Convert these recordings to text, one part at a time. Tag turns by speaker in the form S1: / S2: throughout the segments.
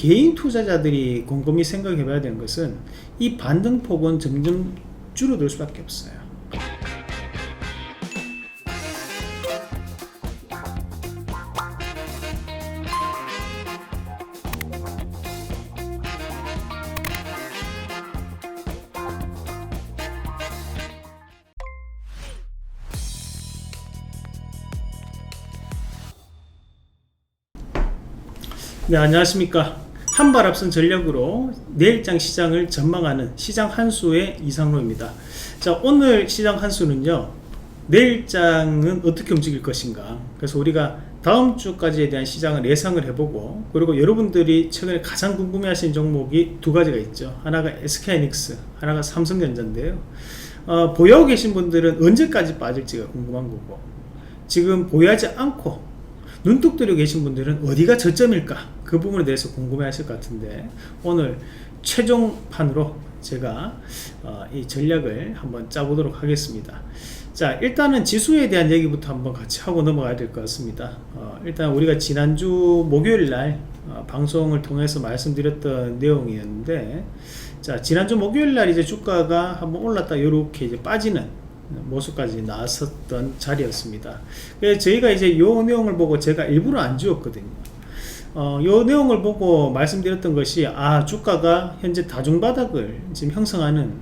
S1: 개인 투자자들이 곰곰이 생각해 봐야 되는 것은 이 반등폭은 점점 줄어들 수밖에 없어요. 네, 안녕하십니까. 한 발 앞선 전략으로 내일장 시장을 전망하는 시장 한수의 이상로입니다. 자, 오늘 시장 한수는요, 내일장은 어떻게 움직일 것인가. 그래서 우리가 다음 주까지에 대한 시장을 예상을 해보고, 그리고 여러분들이 최근에 가장 궁금해하시는 종목이 두 가지가 있죠. 하나가 SK하이닉스, 하나가 삼성전자인데요. 보유하고 계신 분들은 언제까지 빠질지가 궁금한 거고, 지금 보유하지 않고 눈독 들여 계신 분들은 어디가 저점일까, 그 부분에 대해서 궁금해 하실 것 같은데, 오늘 최종판으로 제가 이 전략을 한번 짜보도록 하겠습니다. 자, 일단은 지수에 대한 얘기부터 한번 같이 하고 넘어가야 될 것 같습니다. 일단 우리가 지난주 목요일날 방송을 통해서 말씀드렸던 내용이었는데, 자, 지난주 목요일날 이제 주가가 한번 올랐다 이렇게 이제 빠지는 모습까지 나왔었던 자리였습니다. 그래서 저희가 이제 요 내용을 보고 제가 일부러 안 지웠거든요. 요 내용을 보고 말씀드렸던 것이, 주가가 현재 다중바닥을 지금 형성하는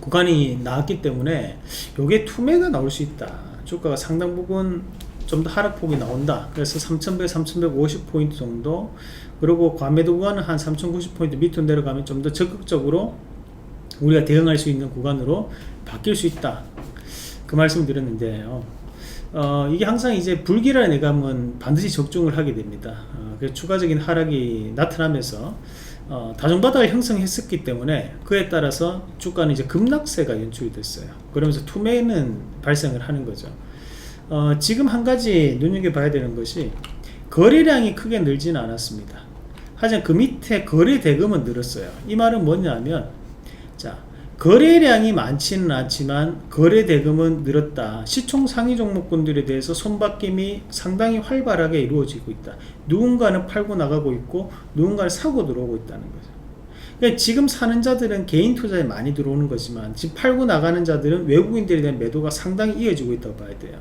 S1: 구간이 나왔기 때문에 요게 투매가 나올 수 있다. 주가가 상당 부분 좀 더 하락폭이 나온다. 그래서 3100, 3150포인트 정도, 그리고 과매도 구간은 한 3090포인트 밑으로 내려가면 좀 더 적극적으로 우리가 대응할 수 있는 구간으로 바뀔 수 있다, 그 말씀을 드렸는데요. 이게 항상 이제 불길한 예감은 반드시 적중을 하게 됩니다. 그래서 추가적인 하락이 나타나면서 다중바닥을 형성했었기 때문에 그에 따라서 주가는 이제 급락세가 연출이 됐어요. 그러면서 투매는 발생을 하는 거죠. 지금 한 가지 눈여겨봐야 되는 것이, 거래량이 크게 늘지는 않았습니다. 하지만 그 밑에 거래 대금은 늘었어요. 이 말은 뭐냐면, 자, 거래량이 많지는 않지만 거래 대금은 늘었다. 시총 상위 종목군들에 대해서 손바뀜이 상당히 활발하게 이루어지고 있다. 누군가는 팔고 나가고 있고 누군가는 사고 들어오고 있다는 거죠. 그러니까 지금 사는 자들은 개인 투자에 많이 들어오는 거지만, 지금 팔고 나가는 자들은 외국인들에 대한 매도가 상당히 이어지고 있다고 봐야 돼요.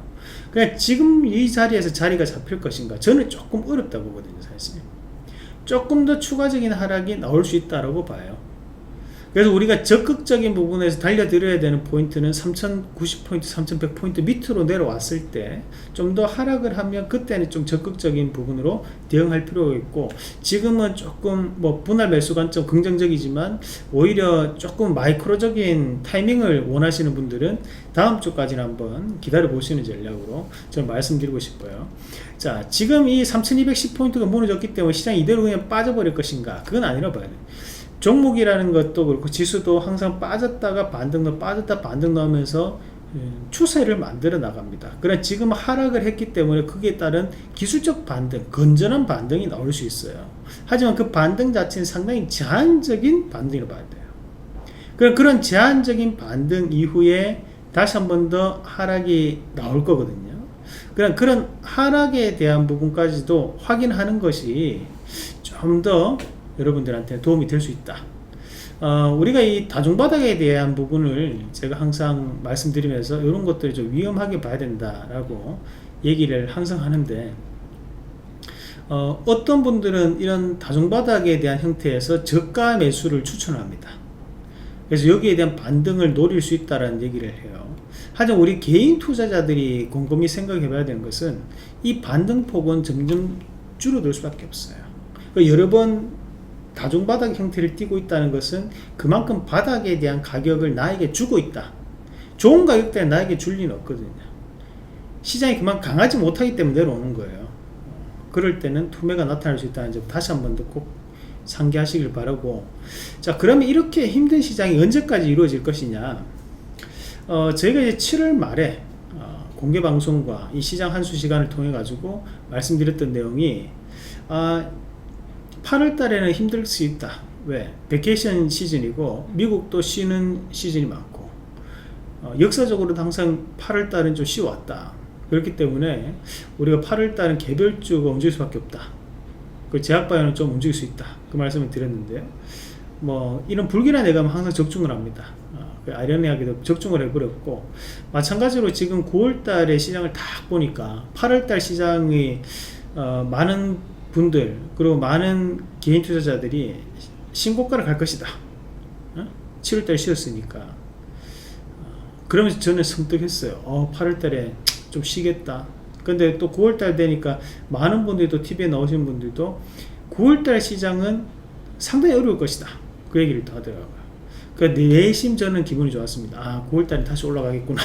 S1: 그러니까 지금 이 자리에서 자리가 잡힐 것인가, 저는 조금 어렵다고 보거든요. 사실 조금 더 추가적인 하락이 나올 수 있다고 봐요. 그래서 우리가 적극적인 부분에서 달려들어야 되는 포인트는 3090포인트, 3100포인트 밑으로 내려왔을 때 좀 더 하락을 하면, 그때는 좀 적극적인 부분으로 대응할 필요가 있고, 지금은 조금 분할 매수 관점 긍정적이지만 오히려 조금 마이크로적인 타이밍을 원하시는 분들은 다음 주까지는 한번 기다려 보시는 전략으로 저는 말씀드리고 싶어요. 자, 지금 이 3210포인트가 무너졌기 때문에 시장이 이대로 그냥 빠져버릴 것인가, 그건 아니라고 봐야 돼요. 종목이라는 것도 그렇고 지수도 항상 빠졌다가 반등, 빠졌다 반등 나오면서 추세를 만들어 나갑니다. 그러나 지금 하락을 했기 때문에 거기에 따른 기술적 반등, 건전한 반등이 나올 수 있어요. 하지만 그 반등 자체는 상당히 제한적인 반등이라고 봐야 돼요. 그런 제한적인 반등 이후에 다시 한 번 더 하락이 나올 거거든요. 그런 하락에 대한 부분까지도 확인하는 것이 좀 더 여러분들한테 도움이 될 수 있다. 우리가 이 다중바닥에 대한 부분을 제가 항상 말씀드리면서 이런 것들을 좀 위험하게 봐야 된다라고 얘기를 항상 하는데, 어떤 분들은 이런 다중바닥에 대한 형태에서 저가 매수를 추천합니다. 그래서 여기에 대한 반등을 노릴 수 있다는 얘기를 해요. 하지만 우리 개인 투자자들이 곰곰이 생각해 봐야 되는 것은 이 반등폭은 점점 줄어들 수밖에 없어요. 여러 번 다중바닥 형태를 띠고 있다는 것은 그만큼 바닥에 대한 가격을 나에게 주고 있다. 좋은 가격대에 나에게 줄 리는 없거든요. 시장이 그만 강하지 못하기 때문에 내려오는 거예요. 그럴 때는 투매가 나타날 수 있다는 점 다시 한 번 더 꼭 상기하시길 바라고. 자, 그러면 이렇게 힘든 시장이 언제까지 이루어질 것이냐. 저희가 이제 7월 말에 공개 방송과 이 시장 한수 시간을 통해 가지고 말씀드렸던 내용이, 8월 달에는 힘들 수 있다. 왜? 베케이션 시즌이고 미국도 쉬는 시즌이 많고, 역사적으로도 항상 8월 달은 좀 쉬어왔다. 그렇기 때문에 우리가 8월 달은 개별주가 움직일 수밖에 없다. 그 제약바이오는 좀 움직일 수 있다, 그 말씀을 드렸는데요. 뭐 이런 불길한 예감은 항상 적중을 합니다. 그 아이러니하게도 적중을 해버렸고, 마찬가지로 지금 9월달에 시장을 딱 보니까 8월달 시장이 많은 분들, 그리고 많은 개인 투자자들이 신고가를 갈 것이다. 7월달에 쉬었으니까. 그러면서 저는 섬뜩했어요. 8월달에 좀 쉬겠다. 근데 또 9월달 되니까 많은 분들이 또 TV에 나오신 분들도 9월달 시장은 상당히 어려울 것이다, 그 얘기를 또 하더라고요. 그 내심 저는 기분이 좋았습니다. 9월달에 다시 올라가겠구나.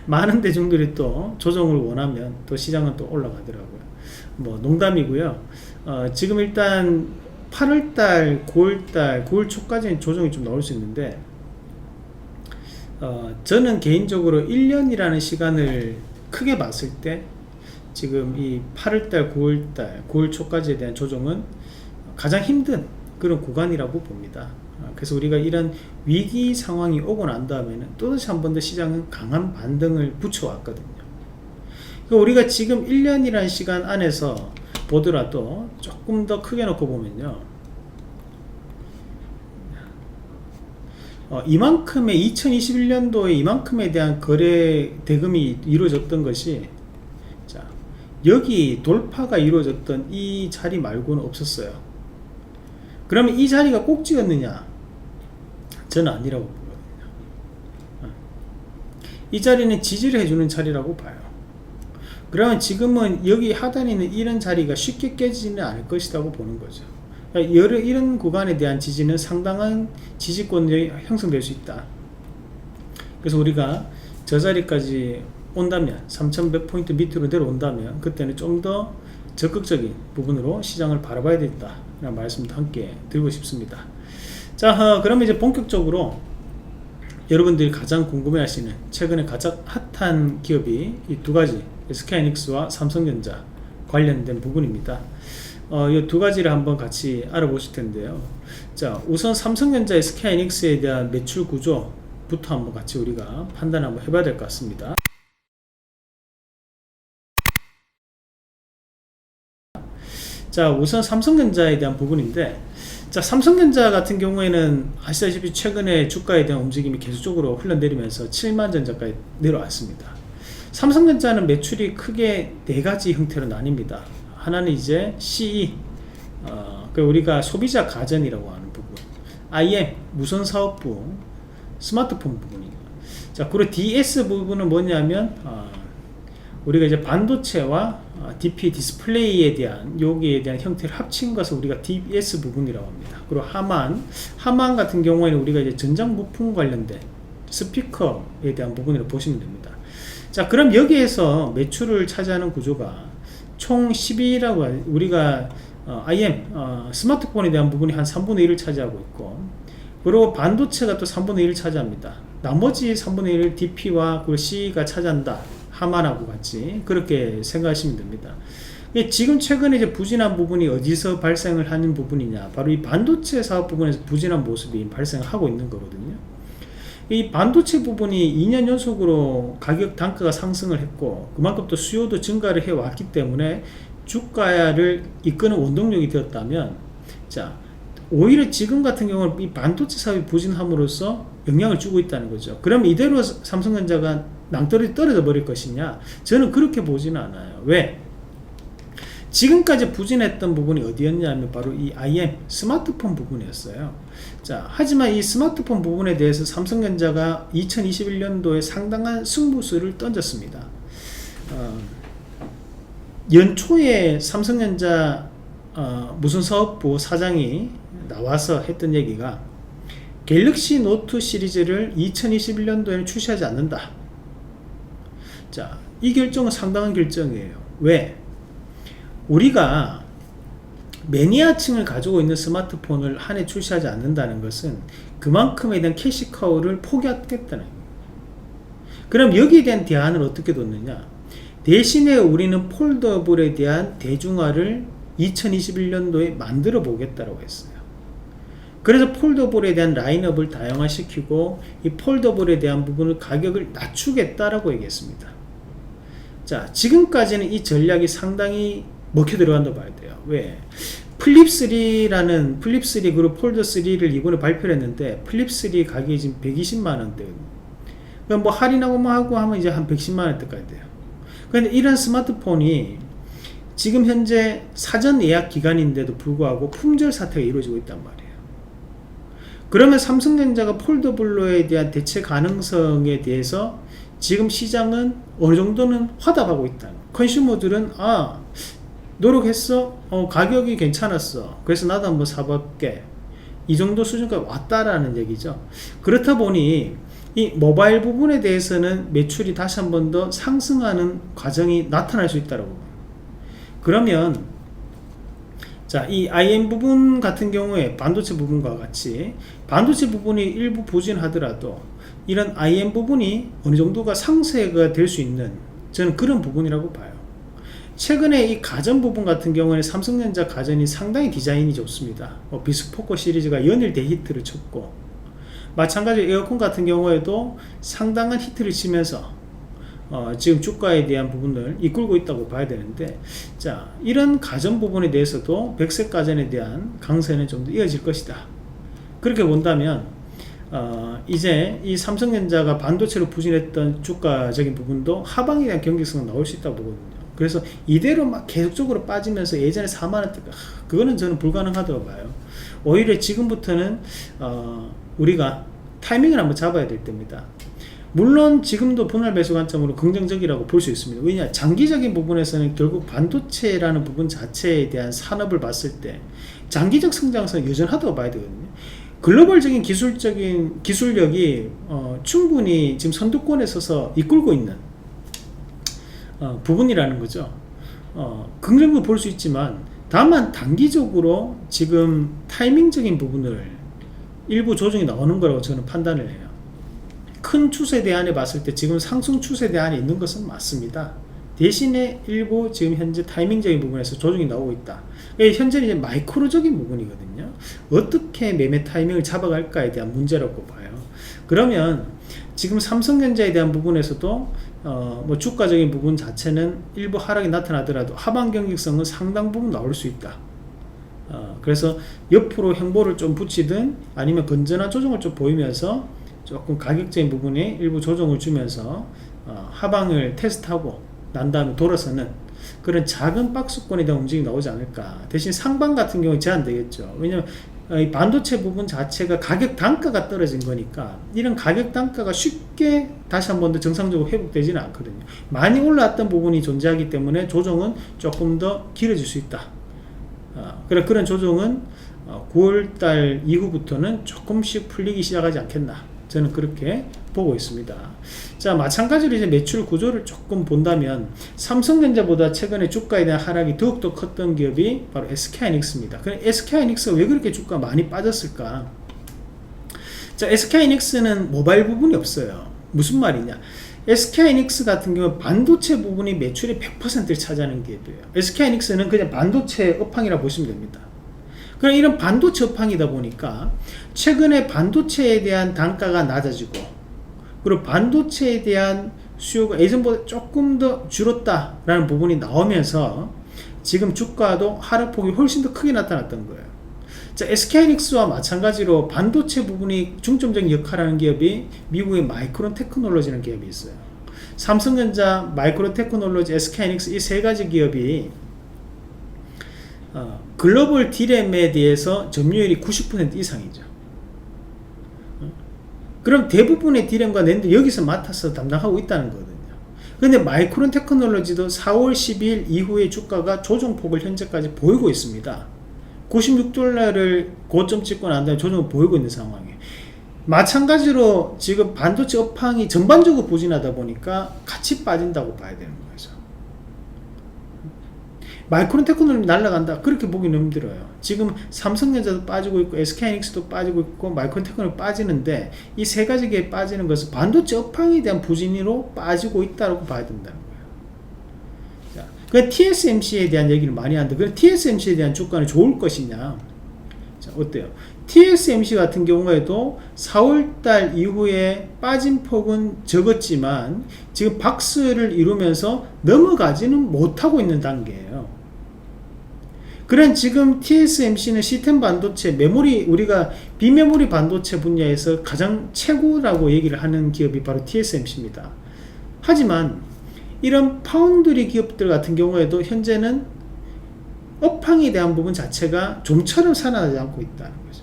S1: 많은 대중들이 또 조정을 원하면 또 시장은 또 올라가더라고요. 뭐 농담이고요. 지금 일단 8월달, 9월달, 9월 초까지는 조정이 좀 나올 수 있는데, 저는 개인적으로 1년이라는 시간을 크게 봤을 때 지금 이 8월달, 9월달, 9월 초까지에 대한 조정은 가장 힘든 그런 구간이라고 봅니다. 그래서 우리가 이런 위기 상황이 오고 난 다음에는 또다시 한 번 더 시장은 강한 반등을 붙여왔거든요. 그러니까 우리가 지금 1년이라는 시간 안에서 보더라도 조금 더 크게 놓고 보면요, 이만큼의 2021년도에 이만큼에 대한 거래 대금이 이루어졌던 것이, 자, 여기 돌파가 이루어졌던 이 자리 말고는 없었어요. 그러면 이 자리가 꼭지였느냐? 저는 아니라고 보거든요. 이 자리는 지지를 해주는 자리라고 봐요. 그러면 지금은 여기 하단에 있는 이런 자리가 쉽게 깨지지는 않을 것이라고 보는 거죠. 이런 구간에 대한 지지는 상당한 지지권이 형성될 수 있다. 그래서 우리가 저 자리까지 온다면, 3100포인트 밑으로 내려온다면 그때는 좀 더 적극적인 부분으로 시장을 바라봐야 되겠다 라는 말씀도 함께 드리고 싶습니다. 자, 그러면 이제 본격적으로 여러분들이 가장 궁금해하시는 최근에 가장 핫한 기업이 이 두 가지, SK하이닉스와 삼성전자 관련된 부분입니다. 이 두 가지를 한번 같이 알아보실 텐데요. 자, 우선 삼성전자, SK하이닉스에 대한 매출 구조부터 한번 같이 우리가 판단 한번 해봐야 될 것 같습니다. 자, 우선 삼성전자에 대한 부분인데, 자, 삼성전자 같은 경우에는 아시다시피 최근에 주가에 대한 움직임이 계속적으로 흘러내리면서 7만전자까지 내려왔습니다. 삼성전자는 매출이 크게 네 가지 형태로 나뉩니다. 하나는 이제 CE, 우리가 소비자 가전이라고 하는 부분, IM, 무선사업부, 스마트폰 부분입니다. 자, 그리고 DS 부분은 뭐냐면, 우리가 이제 반도체와 DP 디스플레이에 대한, 여기에 대한 형태를 합친 것을 우리가 DS 부분이라고 합니다. 그리고 하만 같은 경우에는 우리가 이제 전장 부품 관련된 스피커에 대한 부분으로 보시면 됩니다. 자, 그럼 여기에서 매출을 차지하는 구조가 총 12라고, 우리가 IM, 스마트폰에 대한 부분이 한 3분의 1을 차지하고 있고, 그리고 반도체가 또 3분의 1을 차지합니다. 나머지 3분의 1을 DP와 그 CE가 차지한다, 하만하고 같이 그렇게 생각하시면 됩니다. 지금 최근에 이제 부진한 부분이 어디서 발생을 하는 부분이냐, 바로 이 반도체 사업 부분에서 부진한 모습이 발생하고 있는 거거든요. 이 반도체 부분이 2년 연속으로 가격 단가가 상승을 했고, 그만큼 또 수요도 증가를 해왔기 때문에 주가를 이끄는 원동력이 되었다면, 자, 오히려 지금 같은 경우는 이 반도체 사업이 부진함으로써 영향을 주고 있다는 거죠. 그럼 이대로 삼성전자가 낭떠러지 떨어져 버릴 것이냐? 저는 그렇게 보지는 않아요. 왜? 지금까지 부진했던 부분이 어디였냐면 바로 이 IM, 스마트폰 부분이었어요. 자, 하지만 이 스마트폰 부분에 대해서 삼성전자가 2021년도에 상당한 승부수를 던졌습니다. 연초에 삼성전자 무선사업부 사장이 나와서 했던 얘기가, 갤럭시 노트 시리즈를 2021년도에는 출시하지 않는다. 자, 이 결정은 상당한 결정이에요. 왜? 우리가 매니아층을 가지고 있는 스마트폰을 한 해 출시하지 않는다는 것은 그만큼에 대한 캐시카우를 포기하겠다는 거예요. 그럼 여기에 대한 대안을 어떻게 뒀느냐? 대신에 우리는 폴더블에 대한 대중화를 2021년도에 만들어 보겠다고 했어요. 그래서 폴더블에 대한 라인업을 다양화시키고 이 폴더블에 대한 부분을 가격을 낮추겠다라고 얘기했습니다. 자, 지금까지는 이 전략이 상당히 먹혀 들어간다 봐야 돼요. 왜? 플립3라는 플립3 그리고 폴더3를 이번에 발표를 했는데 플립3 가격이 지금 120만원대거든요. 그럼 뭐 할인하고 뭐 하고 하면 이제 한 110만원대까지 돼요. 그런데 이런 스마트폰이 지금 현재 사전 예약 기간인데도 불구하고 품절 사태가 이루어지고 있단 말이에요. 그러면 삼성전자가 폴더블로에 대한 대체 가능성에 대해서 지금 시장은 어느 정도는 화답하고 있다. 컨슈머들은 노력했어, 가격이 괜찮았어, 그래서 나도 한번 사볼게, 이 정도 수준까지 왔다라는 얘기죠. 그렇다 보니 이 모바일 부분에 대해서는 매출이 다시 한 번 더 상승하는 과정이 나타날 수 있다고 봅니다. 그러면 자, 이 IM 부분 같은 경우에 반도체 부분과 같이 반도체 부분이 일부 부진하더라도 이런 IM 부분이 어느 정도가 상쇄가 될 수 있는, 저는 그런 부분이라고 봐요. 최근에 이 가전 부분 같은 경우에는 삼성전자 가전이 상당히 디자인이 좋습니다. 비스포코 시리즈가 연일 대히트를 쳤고, 마찬가지로 에어컨 같은 경우에도 상당한 히트를 치면서 지금 주가에 대한 부분을 이끌고 있다고 봐야 되는데, 자, 이런 가전 부분에 대해서도 백색 가전에 대한 강세는 좀 더 이어질 것이다. 그렇게 본다면 이제 이 삼성전자가 반도체로 부진했던 주가적인 부분도 하방에 대한 경직성은 나올 수 있다고 보거든요. 그래서 이대로 막 계속적으로 빠지면서 예전에 4만원대, 그거는 저는 불가능하다고 봐요. 오히려 지금부터는 우리가 타이밍을 한번 잡아야 될 때입니다. 물론 지금도 분할 매수 관점으로 긍정적이라고 볼 수 있습니다. 왜냐, 장기적인 부분에서는 결국 반도체라는 부분 자체에 대한 산업을 봤을 때 장기적 성장성은 여전하다고 봐야 되거든요. 글로벌적인 기술력이 충분히 지금 선두권에 서서 이끌고 있는 부분이라는 거죠. 긍정도 볼 수 있지만, 다만 단기적으로 지금 타이밍적인 부분을 일부 조정이 나오는 거라고 저는 판단을 해요. 큰 추세대 안에 봤을 때 지금 상승 추세대 안에 있는 것은 맞습니다. 대신에 일부 지금 현재 타이밍적인 부분에서 조정이 나오고 있다. 현재는 이제 마이크로적인 부분이거든요. 어떻게 매매 타이밍을 잡아갈까에 대한 문제라고 봐요. 그러면 지금 삼성전자에 대한 부분에서도 뭐 주가적인 부분 자체는 일부 하락이 나타나더라도 하방 경직성은 상당 부분 나올 수 있다. 그래서 옆으로 행보를 좀 붙이든 아니면 건전한 조정을 좀 보이면서 조금 가격적인 부분에 일부 조정을 주면서 하방을 테스트하고 난 다음에 돌아서는 그런 작은 박스권에 대한 움직임이 나오지 않을까. 대신 상방 같은 경우는 제한되겠죠. 왜냐하면 이 반도체 부분 자체가 가격 단가가 떨어진 거니까 이런 가격 단가가 쉽게 다시 한 번 더 정상적으로 회복되지는 않거든요. 많이 올라왔던 부분이 존재하기 때문에 조정은 조금 더 길어질 수 있다. 그런 조정은 9월달 이후부터는 조금씩 풀리기 시작하지 않겠나, 저는 그렇게 보고 있습니다. 자, 마찬가지로 이제 매출 구조를 조금 본다면 삼성전자보다 최근에 주가에 대한 하락이 더욱더 컸던 기업이 바로 SK하이닉스입니다. 그럼 SK하이닉스가 왜 그렇게 주가가 많이 빠졌을까? 자, SK하이닉스는 모바일 부분이 없어요. 무슨 말이냐? SK하이닉스 같은 경우는 반도체 부분이 매출의 100%를 차지하는 기업이에요. SK하이닉스는 그냥 반도체 업황이라고 보시면 됩니다. 그럼 이런 반도체 업황이다 보니까 최근에 반도체에 대한 단가가 낮아지고, 그리고 반도체에 대한 수요가 예전보다 조금 더 줄었다라는 부분이 나오면서 지금 주가도 하락폭이 훨씬 더 크게 나타났던 거예요. 자, SK하이닉스와 마찬가지로 반도체 부분이 중점적인 역할을 하는 기업이 미국의 마이크론 테크놀로지라는 기업이 있어요. 삼성전자, 마이크론 테크놀로지, SK하이닉스 이 세 가지 기업이 글로벌 D램에 대해서 점유율이 90% 이상이죠. 그럼 대부분의 D램과 낸드 여기서 맡아서 담당하고 있다는 거거든요. 근데 마이크론 테크놀로지도 4월 12일 이후에 주가가 조정폭을 현재까지 보이고 있습니다. 96달러를 고점 찍고 난 다음에 조정을 보이고 있는 상황이에요. 마찬가지로 지금 반도체 업황이 전반적으로 부진하다 보니까 같이 빠진다고 봐야 되는 거죠. 마이크론 테크놀로지 날아간다, 그렇게 보기는 힘들어요. 지금 삼성전자도 빠지고 있고 SK하이닉스도 빠지고 있고 마이크론 테크놀로지 빠지는데 이 세 가지 기업이 빠지는 것은 반도체 업황에 대한 부진으로 빠지고 있다고 봐야 된다는 거예요. 자, 그 TSMC에 대한 얘기를 많이 하는데, 그 TSMC에 대한 주가는 좋을 것이냐? 자, 어때요? TSMC 같은 경우에도 4월달 이후에 빠진 폭은 적었지만 지금 박스를 이루면서 넘어가지는 못하고 있는 단계예요. 그런 지금 TSMC는 시스템 반도체, 메모리, 우리가 비메모리 반도체 분야에서 가장 최고라고 얘기를 하는 기업이 바로 TSMC입니다. 하지만 이런 파운드리 기업들 같은 경우에도 현재는 업황에 대한 부분 자체가 좀처럼 살아나지 않고 있다는 거죠.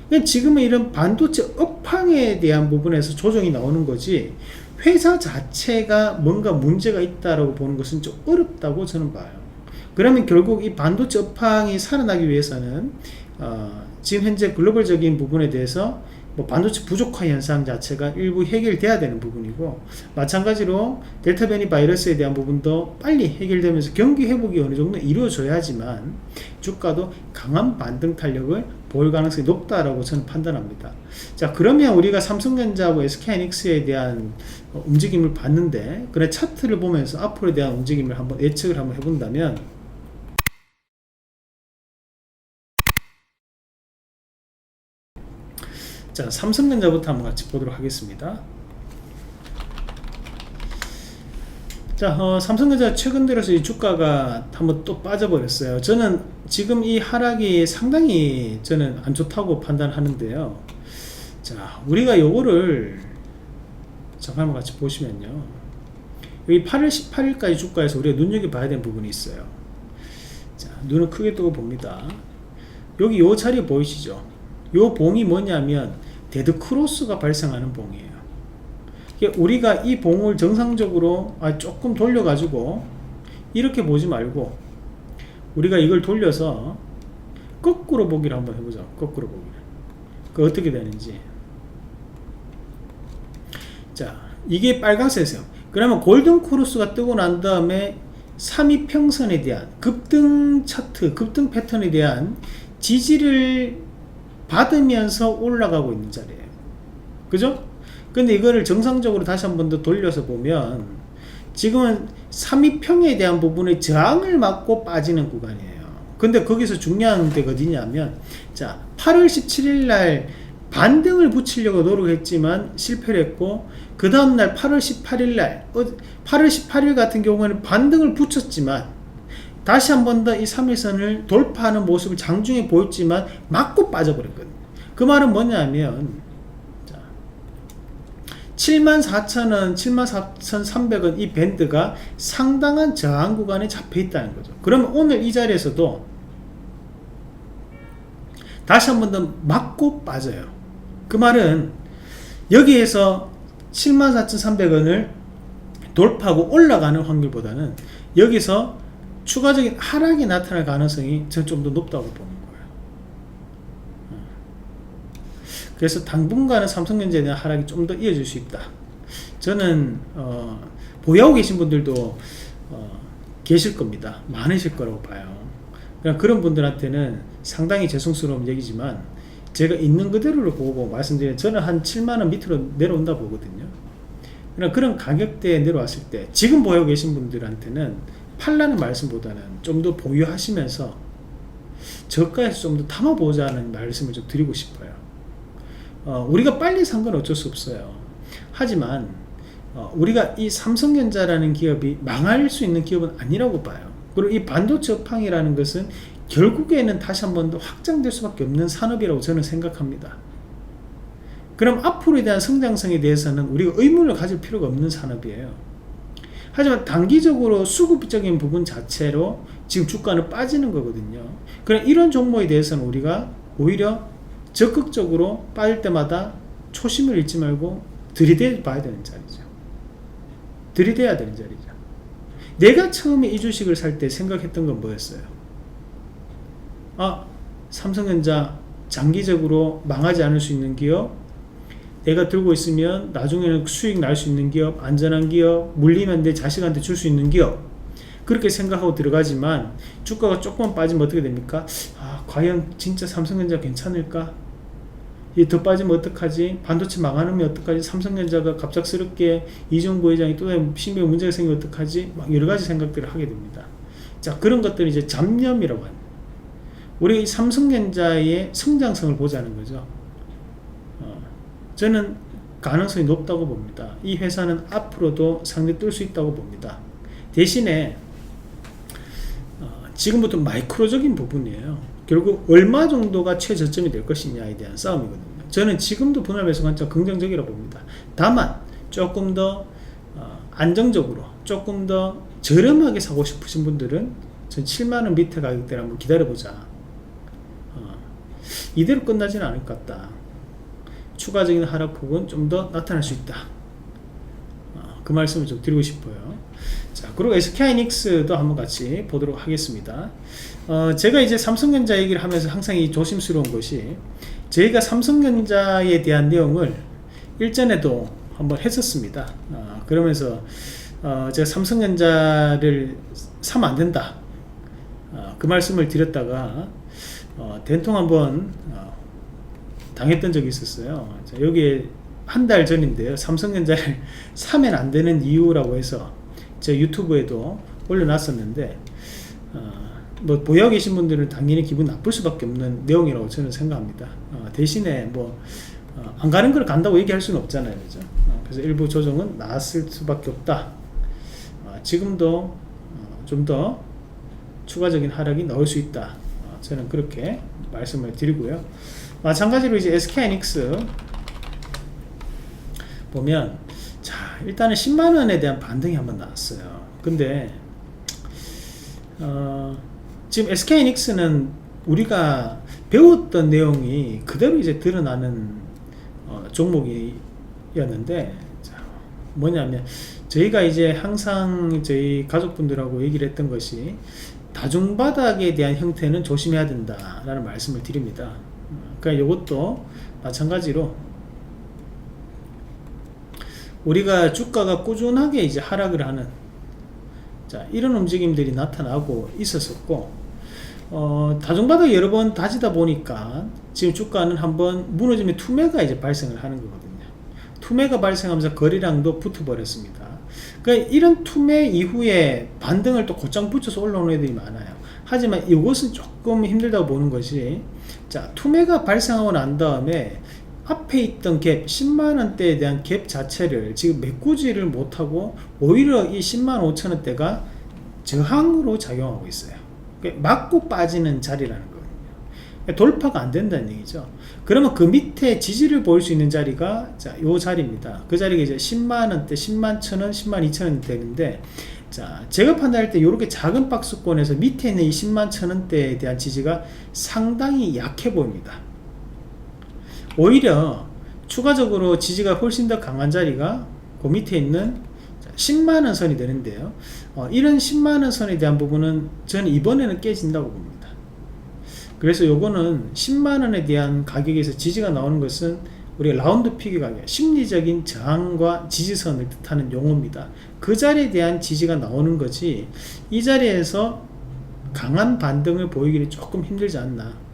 S1: 그러니까 지금은 이런 반도체 업황에 대한 부분에서 조정이 나오는 거지, 회사 자체가 뭔가 문제가 있다라고 보는 것은 좀 어렵다고 저는 봐요. 그러면 결국 이 반도체 업황이 살아나기 위해서는 지금 현재 글로벌적인 부분에 대해서 뭐 반도체 부족화 현상 자체가 일부 해결돼야 되는 부분이고, 마찬가지로 델타 변이 바이러스에 대한 부분도 빨리 해결되면서 경기 회복이 어느 정도 이루어져야지만 주가도 강한 반등 탄력을 보일 가능성이 높다라고 저는 판단합니다. 자, 그러면 우리가 삼성전자하고 SK하이닉스에 대한 움직임을 봤는데, 그래 차트를 보면서 앞으로에 대한 움직임을 한번 예측을 한번 해본다면, 자, 삼성전자부터 한번 같이 보도록 하겠습니다. 자, 삼성전자 최근 들어서 이 주가가 한번 또 빠져버렸어요. 저는 지금 이 하락이 상당히 저는 안 좋다고 판단하는데요. 자, 우리가 요거를 잠깐 같이 보시면요, 여기 8월 18일까지 주가에서 우리가 눈여겨봐야 되는 부분이 있어요. 자, 눈을 크게 뜨고 봅니다. 여기 요 자리 보이시죠? 요 봉이 뭐냐면 데드 크로스가 발생하는 봉이에요. 우리가 이 봉을 정상적으로 조금 돌려가지고 이렇게 보지 말고, 우리가 이걸 돌려서 거꾸로 보기를 한번 해보자. 거꾸로 보기를. 그 어떻게 되는지. 자, 이게 빨간색이에요. 그러면 골든 크로스가 뜨고 난 다음에 3위평선에 대한 급등 차트, 급등 패턴에 대한 지지를 받으면서 올라가고 있는 자리예요. 그죠? 근데 이거를 정상적으로 다시 한 번 더 돌려서 보면 지금은 3위평에 대한 부분의 저항을 맞고 빠지는 구간이에요. 근데 거기서 중요한 데가 어디냐면, 자, 8월 17일 날 반등을 붙이려고 노력했지만 실패를 했고, 그 다음날 8월 18일 날 8월 18일 같은 경우에는 반등을 붙였지만 다시 한 번 더 이 3일선을 돌파하는 모습을 장중에 보였지만 맞고 빠져버렸거든요. 그 말은 뭐냐면, 74,000원, 74,300원 이 밴드가 상당한 저항 구간에 잡혀 있다는 거죠. 그러면 오늘 이 자리에서도 다시 한 번 더 맞고 빠져요. 그 말은 여기에서 74,300원을 돌파하고 올라가는 확률보다는 여기서 추가적인 하락이 나타날 가능성이 저는 좀 더 높다고 보는 거예요. 그래서 당분간은 삼성전자에 대한 하락이 좀 더 이어질 수 있다. 저는 보유하고 계신 분들도 계실 겁니다. 많으실 거라고 봐요. 그런 분들한테는 상당히 죄송스러운 얘기지만, 제가 있는 그대로를 보고 말씀드리면 저는 한 7만원 밑으로 내려온다 보거든요. 그런 가격대에 내려왔을 때 지금 보유하고 계신 분들한테는 팔라는 말씀보다는 좀 더 보유하시면서 저가에서 좀 더 담아보자는 말씀을 좀 드리고 싶어요. 우리가 빨리 산 건 어쩔 수 없어요. 하지만 우리가 이 삼성전자라는 기업이 망할 수 있는 기업은 아니라고 봐요. 그리고 이 반도체 업황이라는 것은 결국에는 다시 한 번 더 확장될 수밖에 없는 산업이라고 저는 생각합니다. 그럼 앞으로에 대한 성장성에 대해서는 우리가 의문을 가질 필요가 없는 산업이에요. 하지만 단기적으로 수급적인 부분 자체로 지금 주가는 빠지는 거거든요. 그럼 이런 종목에 대해서는 우리가 오히려 적극적으로 빠질 때마다 초심을 잃지 말고 들이대 봐야 되는 자리죠. 들이대야 되는 자리죠. 내가 처음에 이 주식을 살 때 생각했던 건 뭐였어요? 삼성전자 장기적으로 망하지 않을 수 있는 기업, 내가 들고 있으면 나중에는 수익 날 수 있는 기업, 안전한 기업, 물리면 내 자식한테 줄 수 있는 기업, 그렇게 생각하고 들어가지만 주가가 조금만 빠지면 어떻게 됩니까? 과연 진짜 삼성전자 괜찮을까? 더 빠지면 어떡하지? 반도체 망하면 어떡하지? 삼성전자가 갑작스럽게 이종 부회장이 또 신병 문제가 생기면 어떡하지? 막 여러 가지 생각들을 하게 됩니다. 자, 그런 것들이 이제 잡념이라고 합니다. 우리 삼성전자의 성장성을 보자는 거죠. 저는 가능성이 높다고 봅니다. 이 회사는 앞으로도 상당히 뜰 수 있다고 봅니다. 대신에 지금부터 마이크로적인 부분이에요. 결국 얼마 정도가 최저점이 될 것이냐에 대한 싸움이거든요. 저는 지금도 분할 매수 관점 긍정적이라고 봅니다. 다만 조금 더 안정적으로 조금 더 저렴하게 사고 싶으신 분들은 전 7만원 밑에 가격대를 한번 기다려보자. 이대로 끝나지는 않을 것 같다. 추가적인 하락폭은 좀 더 나타날 수 있다. 그 말씀을 좀 드리고 싶어요. 자, 그리고 SK하이닉스도 한번 같이 보도록 하겠습니다. 제가 이제 삼성전자 얘기를 하면서 항상 이 조심스러운 것이, 저희가 삼성전자에 대한 내용을 일전에도 한번 했었습니다. 그러면서 제가 삼성전자를 사면 안 된다, 그 말씀을 드렸다가 된통 한번 당했던 적이 있었어요. 자, 여기에 한 달 전인데요, 삼성전자를 사면 안 되는 이유라고 해서 제 유튜브에도 올려놨었는데, 뭐 보여 계신 분들은 당연히 기분 나쁠 수밖에 없는 내용이라고 저는 생각합니다. 대신에 뭐 안 가는 걸 간다고 얘기할 수는 없잖아요, 그죠? 그래서 일부 조정은 나왔을 수밖에 없다. 지금도 좀 더 추가적인 하락이 나올 수 있다. 저는 그렇게 말씀을 드리고요. 마찬가지로 이제 SK하이닉스 보면, 자, 일단은 10만원에 대한 반등이 한번 나왔어요. 근데 지금 SK하이닉스는 우리가 배웠던 내용이 그대로 이제 드러나는 종목이었는데, 자, 뭐냐면 저희가 이제 항상 저희 가족분들하고 얘기를 했던 것이, 다중바닥에 대한 형태는 조심해야 된다라는 말씀을 드립니다. 그러니까 이것도 마찬가지로 우리가 주가가 꾸준하게 이제 하락을 하는, 자, 이런 움직임들이 나타나고 있었었고, 다중바닥 여러 번 다지다 보니까 지금 주가는 한번 무너지면 투매가 이제 발생을 하는 거거든요. 투매가 발생하면서 거래량도 붙어버렸습니다. 그러니까 이런 투매 이후에 반등을 또 곧장 붙여서 올라오는 애들이 많아요. 하지만 이것은 조금 힘들다고 보는 것이, 자, 투매가 발생하고 난 다음에 앞에 있던 갭 10만원대에 대한 갭 자체를 지금 메꾸지를 못하고 오히려 이 10만 5천원대가 저항으로 작용하고 있어요. 맞고 빠지는 자리라는 거거든요. 돌파가 안 된다는 얘기죠. 그러면 그 밑에 지지를 보일 수 있는 자리가, 자, 요 자리입니다. 그 자리가 이제 10만원대, 10만 1천원, 10만 2천원 되는데, 자, 제가 판단할 때 이렇게 작은 박스권에서 밑에 있는 이 10만 1천원대에 대한 지지가 상당히 약해 보입니다. 오히려 추가적으로 지지가 훨씬 더 강한 자리가 그 밑에 있는 10만원 선이 되는데요, 이런 10만원 선에 대한 부분은 저는 이번에는 깨진다고 봅니다. 그래서 요거는 10만원에 대한 가격에서 지지가 나오는 것은 우리가 라운드 피겨 가격, 심리적인 저항과 지지선을 뜻하는 용어입니다. 그 자리에 대한 지지가 나오는 거지, 이 자리에서 강한 반등을 보이기는 조금 힘들지 않나.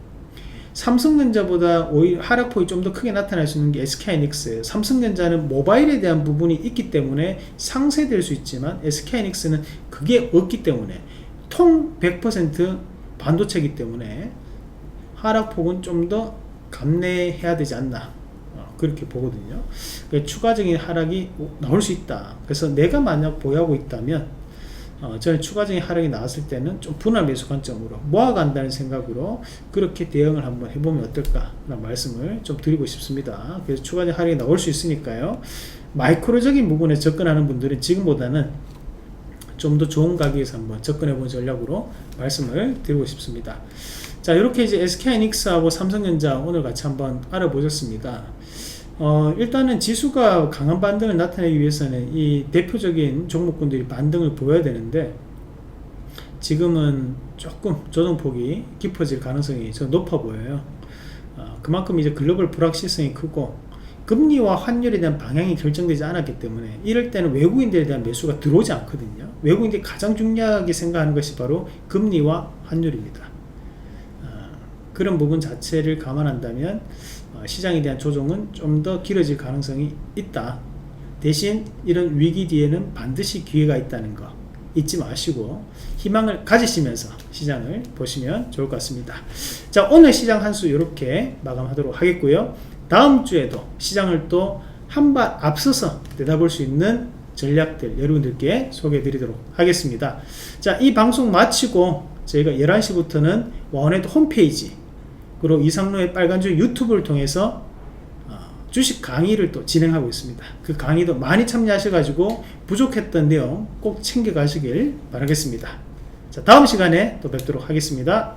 S1: 삼성전자보다 오히려 하락폭이 좀 더 크게 나타날 수 있는 게 SK하이닉스예요. 삼성전자는 모바일에 대한 부분이 있기 때문에 상쇄될 수 있지만, SK하이닉스는 그게 없기 때문에 통 100% 반도체이기 때문에 하락폭은 좀 더 감내해야 되지 않나, 그렇게 보거든요. 추가적인 하락이 나올 수 있다. 그래서 내가 만약 보유하고 있다면 저는 추가적인 하락이 나왔을 때는 좀 분할 매수 관점으로 모아간다는 생각으로 그렇게 대응을 한번 해보면 어떨까 라는 말씀을 좀 드리고 싶습니다. 그래서 추가적인 하락이 나올 수 있으니까요, 마이크로적인 부분에 접근하는 분들은 지금보다는 좀 더 좋은 가격에서 한번 접근해보는 전략으로 말씀을 드리고 싶습니다. 자, 이렇게 이제 SK하이닉스하고 삼성전자 오늘 같이 한번 알아보셨습니다. 일단은 지수가 강한 반등을 나타내기 위해서는 이 대표적인 종목군들이 반등을 보여야 되는데, 지금은 조금 조정폭이 깊어질 가능성이 저 높아 보여요. 그만큼 이제 글로벌 불확실성이 크고 금리와 환율에 대한 방향이 결정되지 않았기 때문에, 이럴 때는 외국인들에 대한 매수가 들어오지 않거든요. 외국인들이 가장 중요하게 생각하는 것이 바로 금리와 환율입니다. 그런 부분 자체를 감안한다면 시장에 대한 조정은 좀 더 길어질 가능성이 있다. 대신 이런 위기 뒤에는 반드시 기회가 있다는 거 잊지 마시고 희망을 가지시면서 시장을 보시면 좋을 것 같습니다. 자, 오늘 시장 한 수 이렇게 마감하도록 하겠고요. 다음 주에도 시장을 또 한 발 앞서서 내다볼 수 있는 전략들 여러분들께 소개해 드리도록 하겠습니다. 자, 이 방송 마치고 저희가 11시부터는 와운헤드 홈페이지 그리고 이상로의 빨간줄 유튜브를 통해서 주식 강의를 또 진행하고 있습니다. 그 강의도 많이 참여하셔가지고 부족했던 내용 꼭 챙겨가시길 바라겠습니다. 자, 다음 시간에 또 뵙도록 하겠습니다.